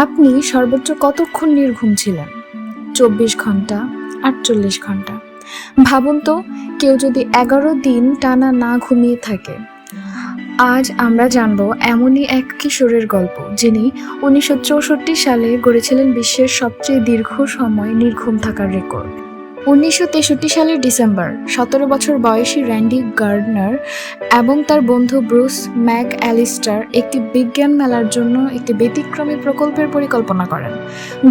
আপনি সর্বোচ্চ কতক্ষণ নির্ঘুম ছিলেন? 24 ঘন্টা, 48 ঘন্টা। ভাবুন তো, কেউ যদি 11 দিন টানা না ঘুমিয়ে থাকে। আজ আমরা জানব এমনই এক কিশোরের গল্প, যিনি 1964 সালে গড়েছিলেন বিশ্বের সবচেয়ে দীর্ঘ সময় নির্ঘুম থাকার রেকর্ড। 1963 সালের ডিসেম্বর 17 বছর বয়সী র্যান্ডি গার্ডনার এবং তার বন্ধু ব্রুস ম্যাক অ্যালিস্টার একটি বিজ্ঞান মেলার জন্য একটি ব্যতিক্রমী প্রকল্পের পরিকল্পনা করেন।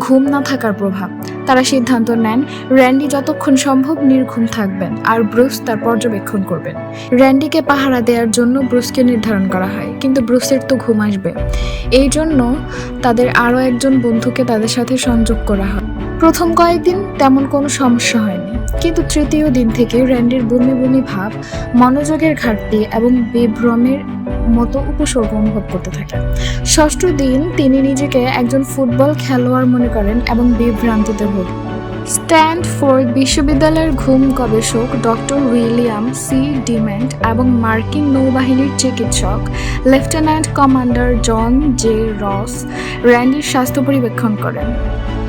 ঘুম না থাকার প্রভাব। তারা সিদ্ধান্ত নেন র্যান্ডি যতক্ষণ সম্ভব নির্ঘুম থাকবেন আর ব্রুস তার পর্যবেক্ষণ করবেন। র্যান্ডিকে পাহারা দেওয়ার জন্য ব্রুসকে নির্ধারণ করা হয়, কিন্তু ব্রুসের তো ঘুম আসবে। এই জন্য তাদের আরও একজন বন্ধুকে তাদের সাথে সংযোগ করা হয়। প্রথম কয়েকদিন তেমন কোনো সমস্যা হয়নি, কিন্তু তৃতীয় দিন থেকে র্যান্ডির বমি বমি ভাব, মনোযোগের ঘাটতি এবং বিভ্রমের মতো উপসর্গ অনুভব করতে থাকেন। ষষ্ঠ দিন তিনি নিজেকে একজন ফুটবল খেলোয়াড় মনে করেন এবং বিভ্রান্তিতে ভোগেন। স্ট্যানফোর্ড বিশ্ববিদ্যালয়ের ঘুম গবেষক ডক্টর উইলিয়াম সি ডিমেন্ট এবং মার্কিন নৌবাহিনীর চিকিৎসক লেফটেন্যান্ট কমান্ডার জন জে রস র্যান্ডির স্বাস্থ্য পরিবেক্ষণ করেন।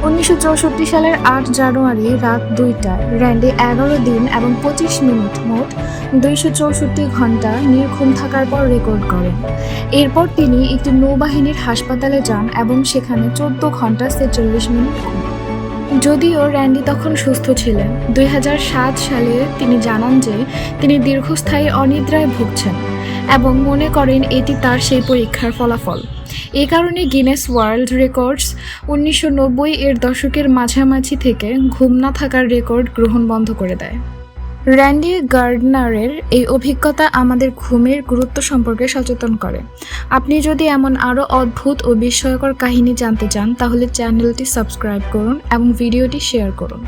1964 সালের 8 জানুয়ারি রাত 2টায় র্যান্ডি 11 দিন এবং 25 মিনিট মোট 264 ঘন্টা নির্ঘুম থাকার পর রেকর্ড করেন। এরপর তিনি একটি নৌবাহিনীর হাসপাতালে যান এবং সেখানে 14 ঘন্টা 46 মিনিট ঘুমান। যদিও র্যান্ডি তখন সুস্থ ছিলেন, 2007 সালে তিনি জানান যে তিনি দীর্ঘস্থায়ী অনিদ্রায় ভুগছেন এবং মনে করেন এটি তার সেই পরীক্ষার ফলাফল। এ কারণে গিনেস ওয়ার্ল্ড রেকর্ডস 1990 এর দশকের মাঝামাঝি থেকে ঘুম না থাকার রেকর্ড গ্রহণ বন্ধ করে দেয়। র্যান্ডি গার্ডনারের এই অভিজ্ঞতা আমাদের ঘুমের গুরুত্ব সম্পর্কে সচেতন করে। আপনি যদি এমন আরও অদ্ভুত ও বিস্ময়কর কাহিনী জানতে চান, তাহলে চ্যানেলটি সাবস্ক্রাইব করুন এবং ভিডিওটি শেয়ার করুন।